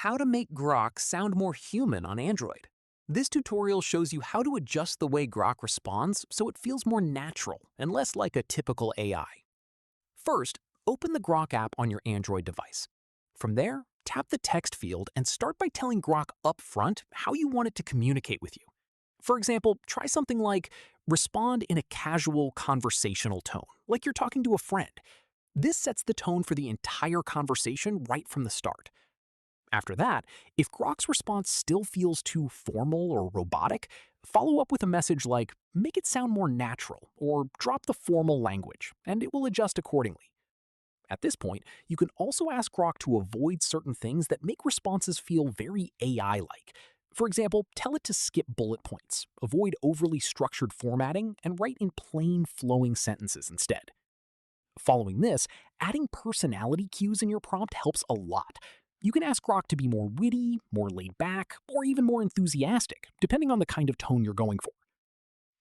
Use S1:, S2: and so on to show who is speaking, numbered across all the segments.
S1: How to make Grok sound more human on Android. This tutorial shows you how to adjust the way Grok responds so it feels more natural and less like a typical AI. First, open the Grok app on your Android device. From there, tap the text field and start by telling Grok up front how you want it to communicate with you. For example, try something like respond in a casual conversational tone, like you're talking to a friend. This sets the tone for the entire conversation right from the start. After that, if Grok's response still feels too formal or robotic, follow up with a message like, make it sound more natural, or drop the formal language, and it will adjust accordingly. At this point, you can also ask Grok to avoid certain things that make responses feel very AI-like. For example, tell it to skip bullet points, avoid overly structured formatting, and write in plain, flowing sentences instead. Following this, adding personality cues in your prompt helps a lot. You can ask Grok to be more witty, more laid back, or even more enthusiastic, depending on the kind of tone you're going for.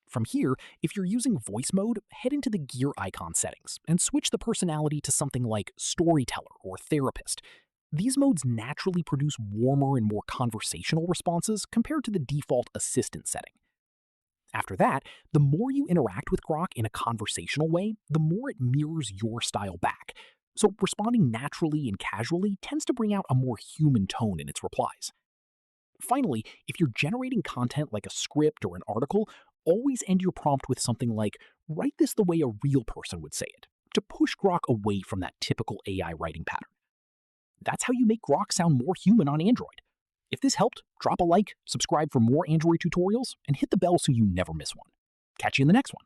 S1: From here, if you're using voice mode, head into the gear icon settings and switch the personality to something like storyteller or therapist. These modes naturally produce warmer and more conversational responses compared to the default assistant setting. After that, the more you interact with Grok in a conversational way, the more it mirrors your style back. So responding naturally and casually tends to bring out a more human tone in its replies. Finally, if you're generating content like a script or an article, always end your prompt with something like, write this the way a real person would say it, to push Grok away from that typical AI writing pattern. That's how you make Grok sound more human on Android. If this helped, drop a like, subscribe for more Android tutorials, and hit the bell so you never miss one. Catch you in the next one.